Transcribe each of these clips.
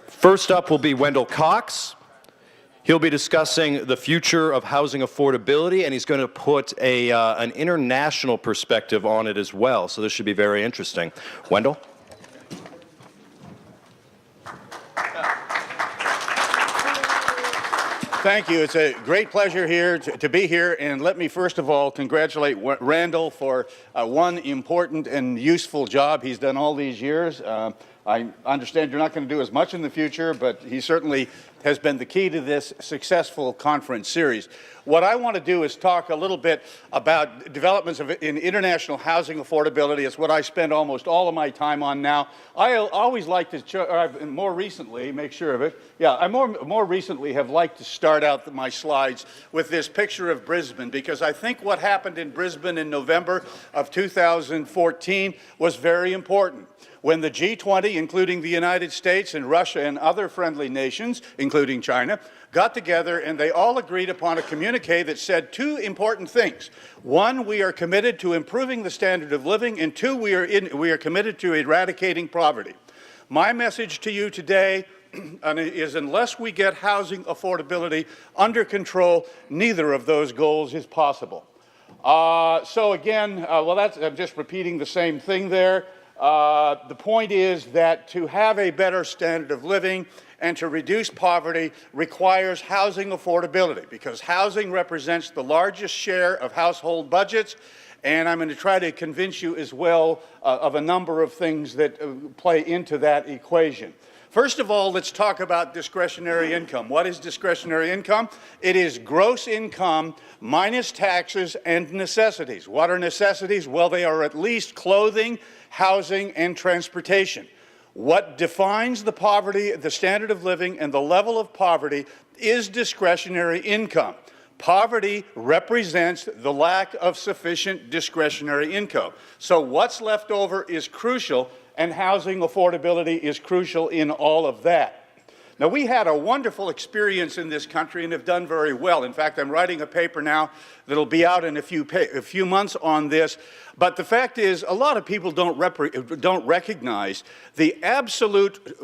First up will be Wendell Cox. He'll be discussing the future of housing affordability, and he's going to put an international perspective on it as well. So this should be very interesting. Wendell? Thank you. It's a great pleasure here to be here, and let me first of all congratulate Randall for one important and useful job he's done all these years. I understand you're not going to do as much in the future, but he certainly has been the key to this successful conference series. What I want to do is talk a little bit about developments in international housing affordability. It's what I spend almost all of my time on now. I always like to, more recently, make sure of it. Yeah, I more recently have liked to start out my slides with this picture of Brisbane, because I think what happened in Brisbane in November of 2014 was very important. When the G20, including the United States and Russia and other friendly nations, including China, got together and they all agreed upon a communique that said two important things. One, we are committed to improving the standard of living, and two, we are committed to eradicating poverty. My message to you today is unless we get housing affordability under control, neither of those goals is possible. So again, I'm just repeating the same thing there. The point is that to have a better standard of living and to reduce poverty requires housing affordability, because housing represents the largest share of household budgets, and I'm going to try to convince you as well of a number of things that play into that equation. First of all, let's talk about discretionary income. What is discretionary income? It is gross income minus taxes and necessities. What are necessities? Well, they are at least clothing, housing, and transportation. What defines the poverty, the standard of living, and the level of poverty is discretionary income. Poverty represents the lack of sufficient discretionary income. So what's left over is crucial, and housing affordability is crucial in all of that. Now, we had a wonderful experience in this country and have done very well. In fact, I'm writing a paper now that'll be out in a few months on this. But the fact is, a lot of people don't recognize the absolute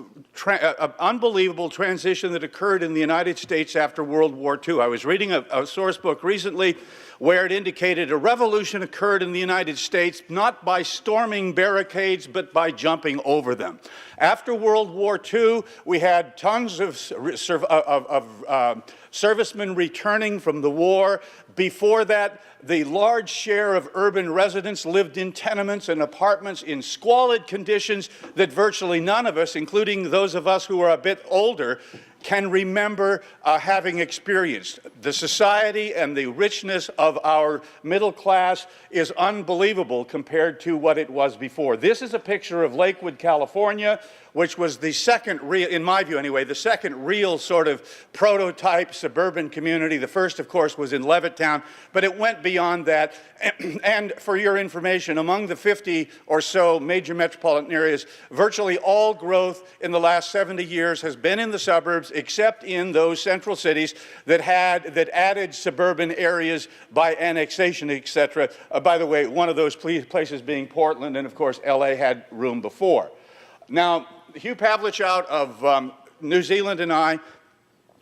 unbelievable transition that occurred in the United States after World War II. I was reading a source book recently where it indicated a revolution occurred in the United States not by storming barricades, but by jumping over them. After World War II, we had tons of servicemen returning from the war. Before that, the large share of urban residents lived in tenements and apartments in squalid conditions that virtually none of us, including those of us who are a bit older, can remember having experienced. The society and the richness of our middle class is unbelievable compared to what it was before. This is a picture of Lakewood, California, which was the second real, in my view anyway, the second real sort of prototype suburban community. The first, of course, was in Levittown, but it went beyond that. And for your information, among the 50 or so major metropolitan areas, virtually all growth in the last 70 years has been in the suburbs, except in those central cities that added suburban areas by annexation, etc. By the way, one of those places being Portland, and of course, LA had room before. Now, Hugh Pavlich out of New Zealand and I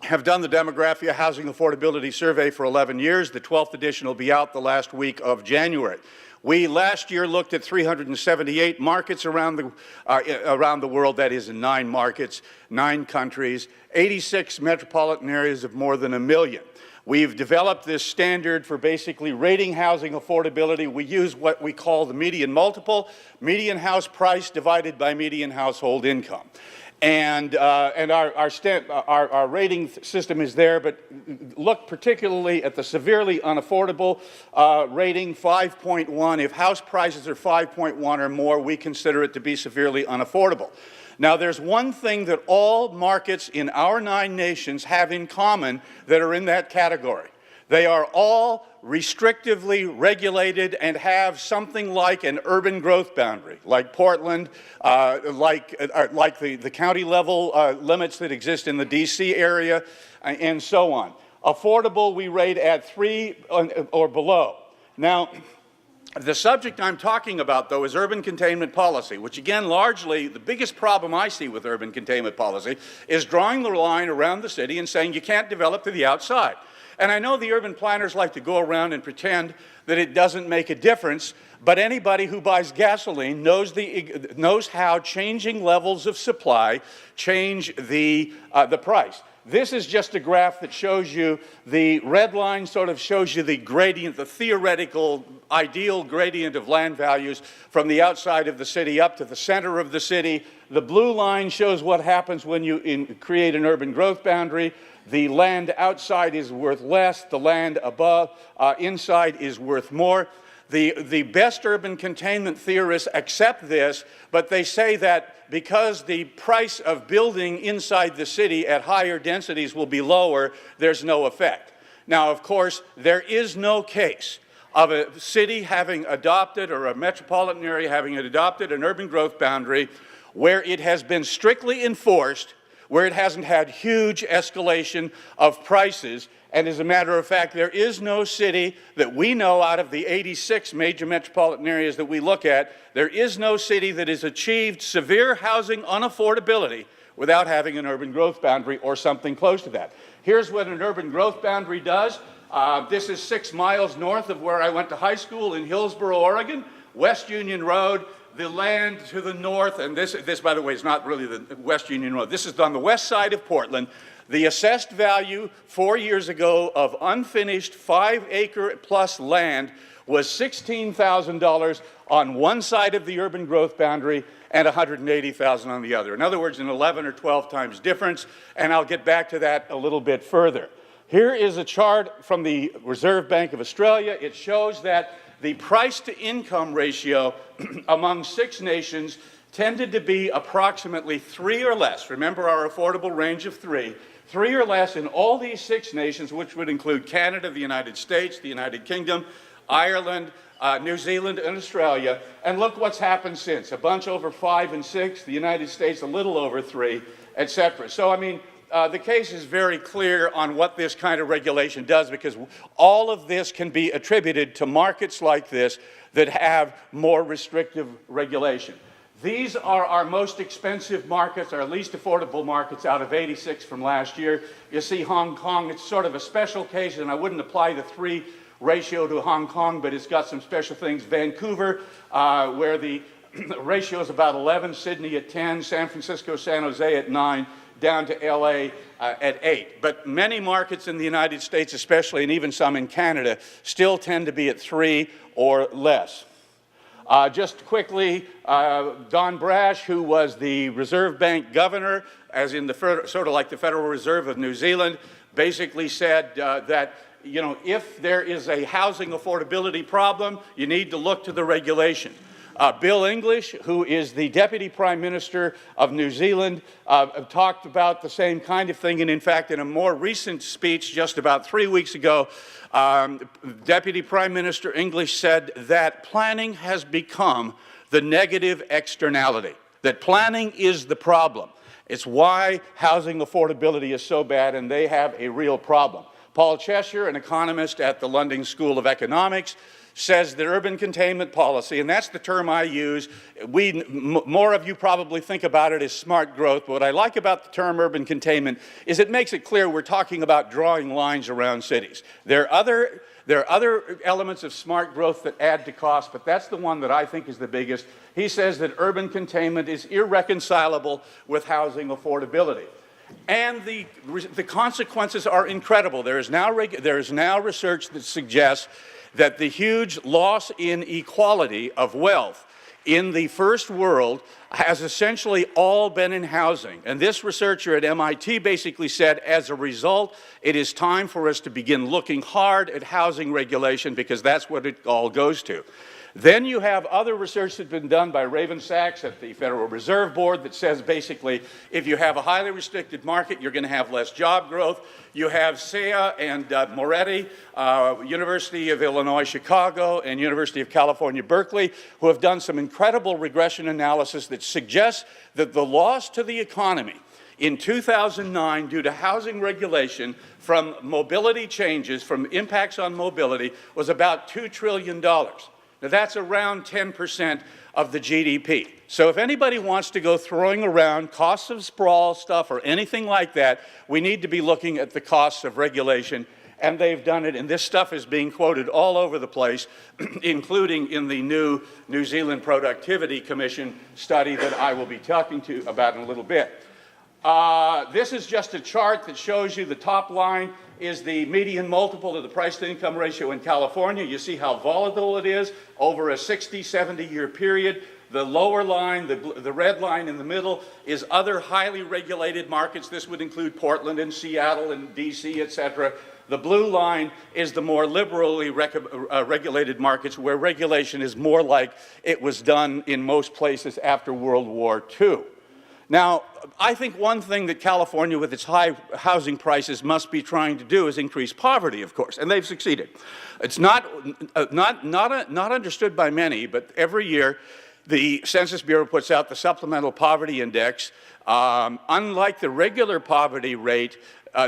have done the Demographia Housing Affordability Survey for 11 years. The 12th edition will be out the last week of January. We last year looked at 378 markets around the world, that is in 9 markets, 9 countries, 86 metropolitan areas of more than 1 million. We've developed this standard for basically rating housing affordability. We use what we call the median multiple, median house price divided by median household income. And our rating system is there, but look particularly at the severely unaffordable rating, 5.1. If house prices are 5.1 or more, we consider it to be severely unaffordable. Now, there's one thing that all markets in our 9 nations have in common that are in that category. They are all restrictively regulated and have something like an urban growth boundary, like Portland, like the county level limits that exist in the DC area, and so on. Affordable, we rate at 3 or below. Now, The subject I'm talking about, though, is urban containment policy, which, again, largely the biggest problem I see with urban containment policy is drawing the line around the city and saying you can't develop to the outside. And I know the urban planners like to go around and pretend that it doesn't make a difference, but anybody who buys gasoline knows how changing levels of supply change the price. This is just a graph that shows you the red line sort of shows you the gradient, the theoretical ideal gradient of land values from the outside of the city up to the center of the city. The blue line shows what happens when you create an urban growth boundary. The land outside is worth less, the land above, inside is worth more. The best urban containment theorists accept this, but they say that because the price of building inside the city at higher densities will be lower, there's no effect. Now, of course, there is no case of a city having adopted, or a metropolitan area having adopted an urban growth boundary where it has been strictly enforced, where it hasn't had huge escalation of prices. And as a matter of fact, there is no city that we know out of the 86 major metropolitan areas that we look at, there is no city that has achieved severe housing unaffordability without having an urban growth boundary or something close to that. Here's what an urban growth boundary does. This is 6 miles north of where I went to high school in Hillsboro, Oregon, West Union Road. The land to the north, and this, by the way, is not really the West Union Road. This is on the west side of Portland. The assessed value 4 years ago of unfinished 5-acre plus land was $16,000 on one side of the urban growth boundary and $180,000 on the other. In other words, an 11 or 12 times difference, and I'll get back to that a little bit further. Here is a chart from the Reserve Bank of Australia. It shows that the price-to-income ratio among 6 nations tended to be approximately 3 or less. Remember our affordable range of 3. 3 or less in all these 6 nations, which would include Canada, the United States, the United Kingdom, Ireland, New Zealand, and Australia. And look what's happened since. A bunch over 5 and 6, the United States a little over 3, etc. So, I mean, the case is very clear on what this kind of regulation does, because all of this can be attributed to markets like this that have more restrictive regulation. These are our most expensive markets, our least affordable markets out of 86 from last year. You see Hong Kong, it's sort of a special case, and I wouldn't apply the 3 ratio to Hong Kong, but it's got some special things. Vancouver, where the ratio is about 11, Sydney at 10, San Francisco, San Jose at 9, down to LA at 8. But many markets in the United States especially, and even some in Canada, still tend to be at 3 or less. Just quickly, Don Brash, who was the Reserve Bank governor, as in the sort of like the Federal Reserve of New Zealand, basically said that, you know, if there is a housing affordability problem, you need to look to the regulation. Bill English, who is the Deputy Prime Minister of New Zealand, talked about the same kind of thing, and in fact, in a more recent speech just about 3 weeks ago, Deputy Prime Minister English said that planning has become the negative externality, that planning is the problem. It's why housing affordability is so bad, and they have a real problem. Paul Cheshire, an economist at the London School of Economics, says that urban containment policy, and that's the term I use, more of you probably think about it as smart growth, but what I like about the term urban containment is it makes it clear we're talking about drawing lines around cities. There are other elements of smart growth that add to cost, but that's the one that I think is the biggest. He says that urban containment is irreconcilable with housing affordability. And the consequences are incredible. There is now research that suggests that the huge loss in equality of wealth in the first world has essentially all been in housing. And this researcher at MIT basically said, as a result, it is time for us to begin looking hard at housing regulation, because that's what it all goes to. Then you have other research that's been done by Raven Sachs at the Federal Reserve Board that says basically if you have a highly restricted market, you're going to have less job growth. You have Sea and Moretti, University of Illinois Chicago and University of California Berkeley, who have done some incredible regression analysis that suggests that the loss to the economy in 2009 due to housing regulation from mobility changes, from impacts on mobility, was about $2 trillion. Now, that's around 10% of the GDP. So if anybody wants to go throwing around costs of sprawl stuff or anything like that, we need to be looking at the costs of regulation, and they've done it, and this stuff is being quoted all over the place, including in the new New Zealand Productivity Commission study that I will be talking to you about in a little bit. This is just a chart that shows you the top line is the median multiple of the price-to-income ratio in California. You see how volatile it is over a 60, 70-year period. The lower line, the red line in the middle, is other highly regulated markets. This would include Portland and Seattle and DC, et cetera. The blue line is the more liberally regulated markets where regulation is more like it was done in most places after World War II. Now, I think one thing that California, with its high housing prices, must be trying to do is increase poverty, of course, and they've succeeded. It's not understood by many, but every year the Census Bureau puts out the Supplemental Poverty Index. Unlike the regular poverty rate,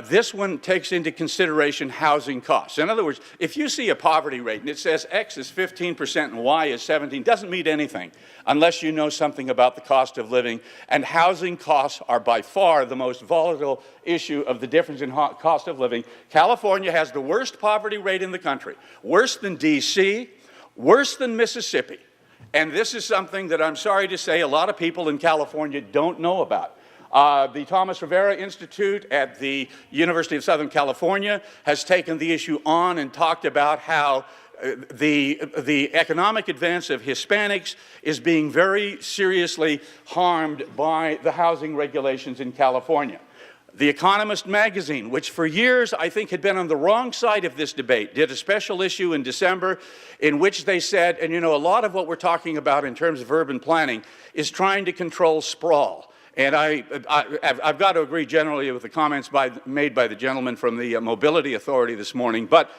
this one takes into consideration housing costs. In other words, if you see a poverty rate and it says X is 15% and Y is 17%, doesn't mean anything unless you know something about the cost of living. And housing costs are by far the most volatile issue of the difference in cost of living. California has the worst poverty rate in the country, worse than DC, worse than Mississippi. And this is something that I'm sorry to say a lot of people in California don't know about. The Thomas Rivera Institute at the University of Southern California has taken the issue on and talked about how the economic advance of Hispanics is being very seriously harmed by the housing regulations in California. The Economist magazine, which for years I think had been on the wrong side of this debate, did a special issue in December in which they said, and you know, a lot of what we're talking about in terms of urban planning is trying to control sprawl. And I've got to agree generally with the comments made by the gentleman from the Mobility Authority this morning. But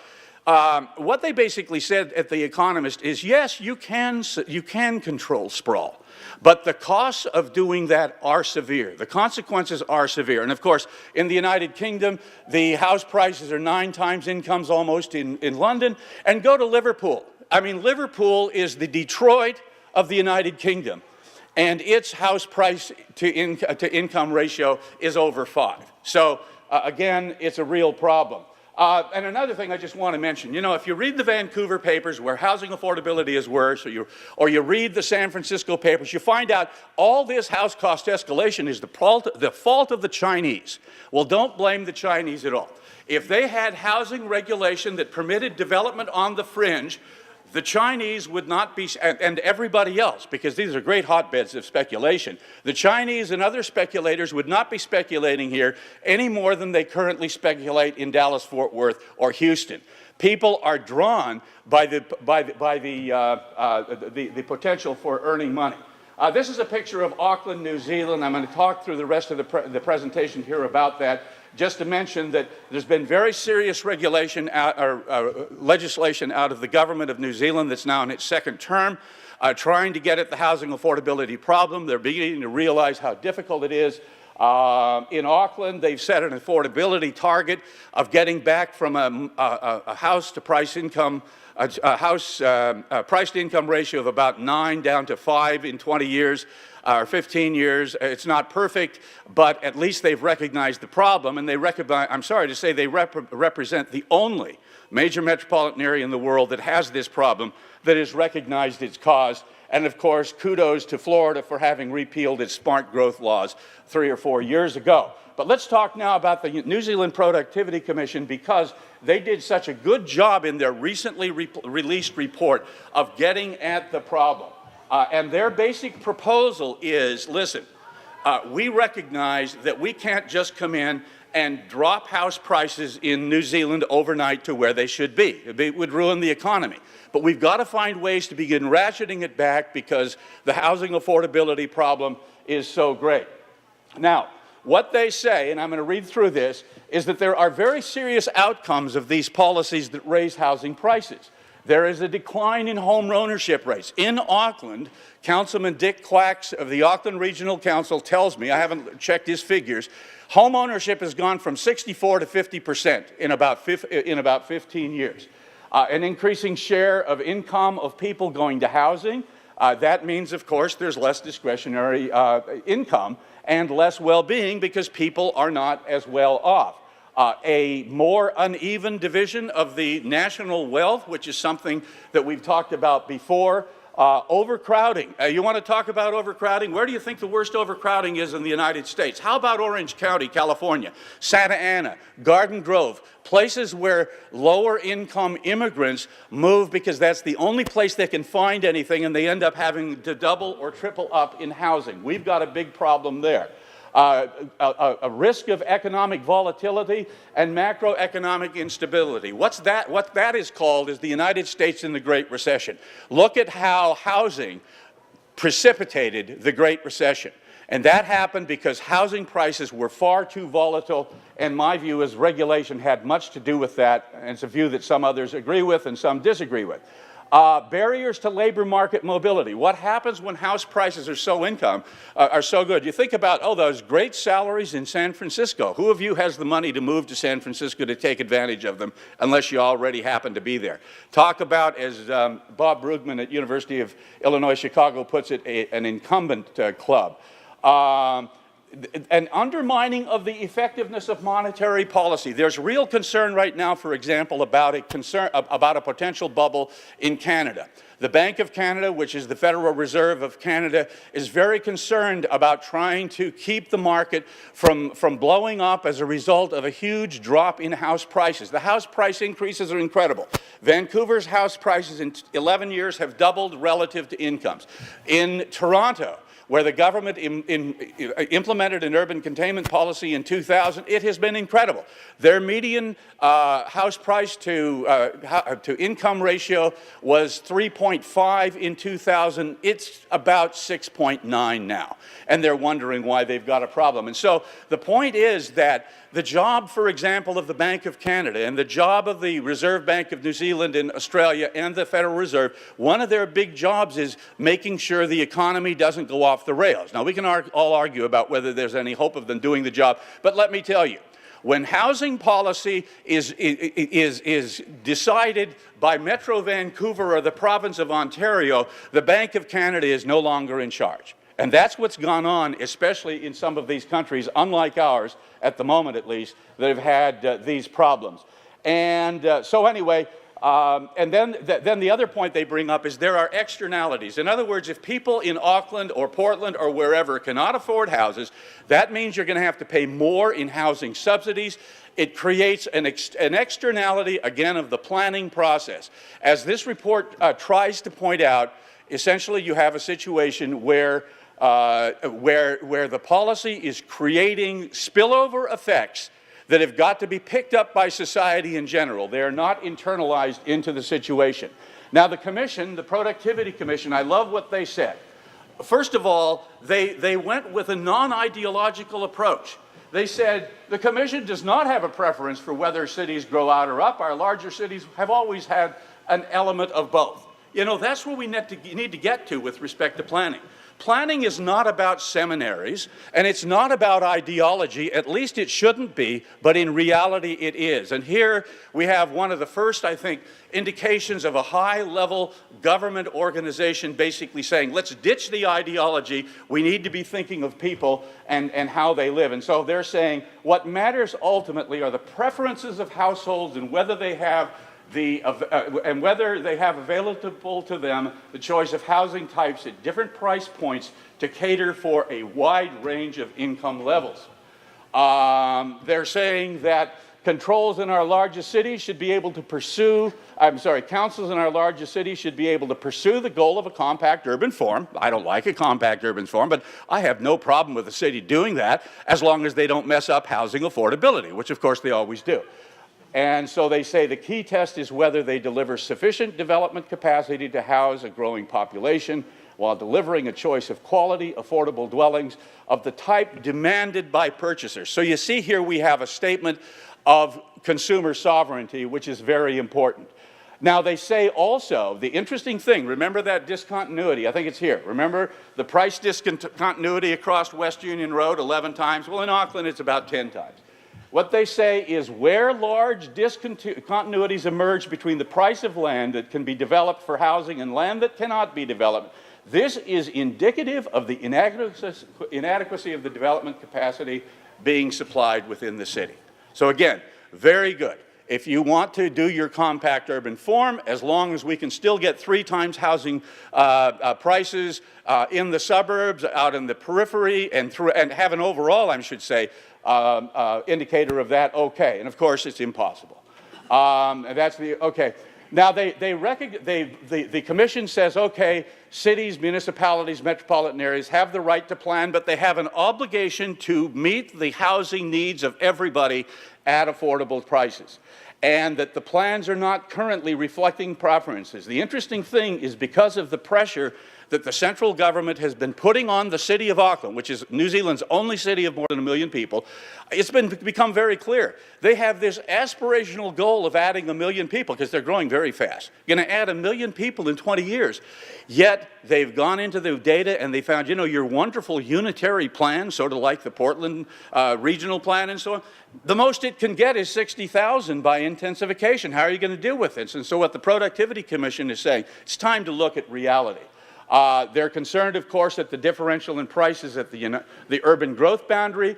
what they basically said at The Economist is, yes, you can control sprawl, but the costs of doing that are severe. The consequences are severe. And of course, in the United Kingdom, the house prices are 9 times incomes almost in London. And go to Liverpool. I mean, Liverpool is the Detroit of the United Kingdom, and its house price to income ratio is over 5. So again, it's a real problem. And another thing I just want to mention, you know, if you read the Vancouver papers where housing affordability is worse, or you read the San Francisco papers, you find out all this house cost escalation is the fault of the Chinese. Well, don't blame the Chinese at all. If they had housing regulation that permitted development on the fringe, the Chinese would not be, and everybody else, because these are great hotbeds of speculation, the Chinese and other speculators would not be speculating here any more than they currently speculate in Dallas-Fort Worth or Houston. People are drawn by the potential for earning money. This is a picture of Auckland, New Zealand. I'm going to talk through the rest of the presentation here about that. Just to mention that there's been very serious legislation out of the government of New Zealand that's now in its second term, trying to get at the housing affordability problem. They're beginning to realize how difficult it is. In Auckland, they've set an affordability target of getting back from a house to price income, price to income ratio of about 9 down to 5 in 20 years. Or 15 years. It's not perfect, but at least they've recognized the problem, and they recognize, I'm sorry to say, they represent the only major metropolitan area in the world that has this problem, that has recognized its cause. And of course, kudos to Florida for having repealed its smart growth laws 3 or 4 years ago. But let's talk now about the New Zealand Productivity Commission, because they did such a good job in their recently released report of getting at the problem. And their basic proposal is, listen, we recognize that we can't just come in and drop house prices in New Zealand overnight to where they should be. It would ruin the economy. But we've got to find ways to begin ratcheting it back because the housing affordability problem is so great. Now, what they say, and I'm going to read through this, is that there are very serious outcomes of these policies that raise housing prices. There is a decline in home ownership rates. In Auckland, Councilman Dick Quacks of the Auckland Regional Council tells me, I haven't checked his figures, home ownership has gone from 64 to 50% in about 15 years. An increasing share of income of people going to housing. That means, of course, there's less discretionary income and less well-being because people are not as well off. A more uneven division of the national wealth, which is something that we've talked about before. Overcrowding. You want to talk about overcrowding? Where do you think the worst overcrowding is in the United States? How about Orange County, California, Santa Ana, Garden Grove, places where lower income immigrants move because that's the only place they can find anything, and they end up having to double or triple up in housing. We've got a big problem there. A risk of economic volatility and macroeconomic instability. What that is called is the United States in the Great Recession. Look at how housing precipitated the Great Recession. And that happened because housing prices were far too volatile, and my view is regulation had much to do with that, and it's a view that some others agree with and some disagree with. Barriers to labor market mobility. What happens when house prices are so good? You think about, oh, those great salaries in San Francisco. Who of you has the money to move to San Francisco to take advantage of them unless you already happen to be there? Talk about, as Bob Brugman at University of Illinois Chicago puts it, an incumbent club. An undermining of the effectiveness of monetary policy. There's real concern right now, for example, about a potential bubble in Canada. The Bank of Canada, which is the Federal Reserve of Canada, is very concerned about trying to keep the market from blowing up as a result of a huge drop in house prices. The house price increases are incredible. Vancouver's house prices in 11 years have doubled relative to incomes. In Toronto, where the government implemented an urban containment policy in 2000, it has been incredible. Their median house price to income ratio was 3.5 in 2000. It's about 6.9 now, and they're wondering why they've got a problem. And so the point is that the job, for example, of the Bank of Canada and the job of the Reserve Bank of New Zealand and Australia and the Federal Reserve, one of their big jobs is making sure the economy doesn't go off the rails. Now, we can all argue about whether there's any hope of them doing the job, but let me tell you, when housing policy is decided by Metro Vancouver or the province of Ontario, the Bank of Canada is no longer in charge. And that's what's gone on, especially in some of these countries, unlike ours, at the moment at least, that have had these problems. And so anyway, and then the other point they bring up is there are externalities. In other words, if people in Auckland or Portland or wherever cannot afford houses, that means you're going to have to pay more in housing subsidies. It creates an externality, again, of the planning process. As this report tries to point out, essentially you have a situation where the policy is creating spillover effects that have got to be picked up by society in general. They are not internalized into the situation. Now, the Commission, the Productivity Commission, I love what they said. First of all, they went with a non-ideological approach. They said, the Commission does not have a preference for whether cities grow out or up. Our larger cities have always had an element of both. You know, that's where we need to get to with respect to planning. Planning is not about seminaries, and it's not about ideology. At least it shouldn't be, but in reality it is. And here we have one of the first, I think, indications of a high-level government organization basically saying, let's ditch the ideology. We need to be thinking of people and how they live. And so they're saying what matters ultimately are the preferences of households and whether they have available to them the choice of housing types at different price points to cater for a wide range of income levels. They're saying that councils in our largest cities should be able to pursue the goal of a compact urban form. I don't like a compact urban form, but I have no problem with the city doing that as long as they don't mess up housing affordability, which of course they always do. And so they say the key test is whether they deliver sufficient development capacity to house a growing population while delivering a choice of quality, affordable dwellings of the type demanded by purchasers. So you see here we have a statement of consumer sovereignty, which is very important. Now they say also, the interesting thing, remember that discontinuity, I think it's here. Remember the price discontinuity across West Union Road 11 times? Well, in Auckland it's about 10 times. What they say is where large discontinuities emerge between the price of land that can be developed for housing and land that cannot be developed, this is indicative of the inadequacy of the development capacity being supplied within the city. So again, very good. If you want to do your compact urban form, as long as we can still get 3 times housing prices in the suburbs, out in the periphery, and have an overall, I should say, indicator of that, okay. And of course, it's impossible. That's the, okay. Now, the Commission says, okay, cities, municipalities, metropolitan areas have the right to plan, but they have an obligation to meet the housing needs of everybody at affordable prices, and that the plans are not currently reflecting preferences. The interesting thing is because of the pressure that the central government has been putting on the city of Auckland, which is New Zealand's only city of more than 1 million people, it's become very clear. They have this aspirational goal of adding 1 million people, because they're growing very fast. Going to add 1 million people in 20 years. Yet they've gone into the data and they found, you know, your wonderful unitary plan, sort of like the Portland regional plan and so on, the most it can get is 60,000 by intensification. How are you going to deal with this? And so what the Productivity Commission is saying, it's time to look at reality. They're concerned, of course, at the differential in prices at the urban growth boundary.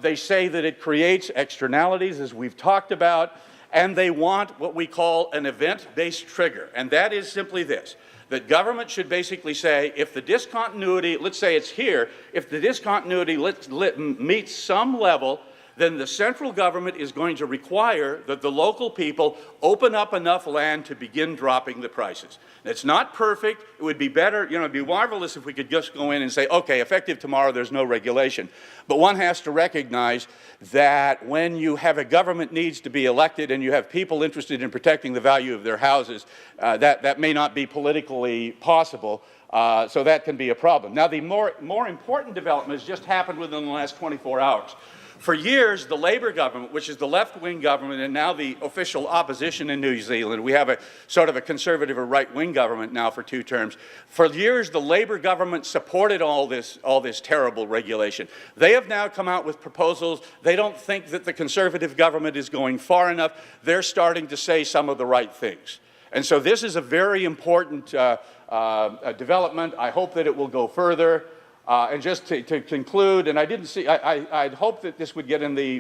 They say that it creates externalities, as we've talked about, and they want what we call an event-based trigger. And that is simply this, that government should basically say, if the discontinuity, let's say it's here, if the discontinuity meets some level, then the central government is going to require that the local people open up enough land to begin dropping the prices. It's not perfect. It would be better, you know, it'd be marvelous if we could just go in and say, okay, effective tomorrow, there's no regulation. But one has to recognize that when you have a government needs to be elected and you have people interested in protecting the value of their houses, that may not be politically possible. So that can be a problem. Now, the more important development has just happened within the last 24 hours. For years, the Labour government, which is the left-wing government and now the official opposition in New Zealand, we have a sort of a conservative or right-wing government now for 2 terms. For years, the Labour government supported all this terrible regulation. They have now come out with proposals. They don't think that the conservative government is going far enough. They're starting to say some of the right things. And so this is a very important development. I hope that it will go further. And just to conclude, and I didn't see, I'd hoped that this would get on the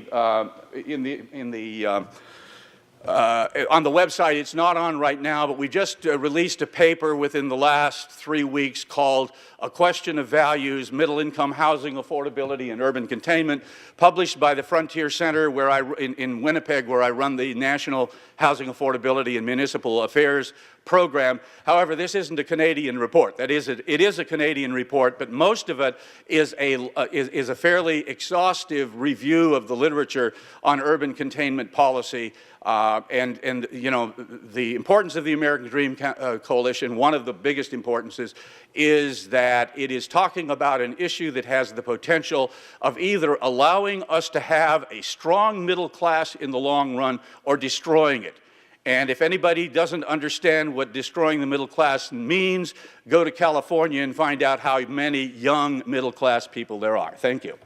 website. It's not on right now, but we just released a paper within the last 3 weeks called A Question of Values, Middle-Income Housing Affordability and Urban Containment, published by the Frontier Center in Winnipeg, where I run the National Housing Affordability and Municipal Affairs program. However, this isn't a Canadian report. It is a Canadian report, but most of it is a fairly exhaustive review of the literature on urban containment policy. And you know, the importance of the American Dream Coalition, one of the biggest importances, is that it is talking about an issue that has the potential of either allowing us to have a strong middle class in the long run or destroying it. And if anybody doesn't understand what destroying the middle class means, go to California and find out how many young middle class people there are. Thank you.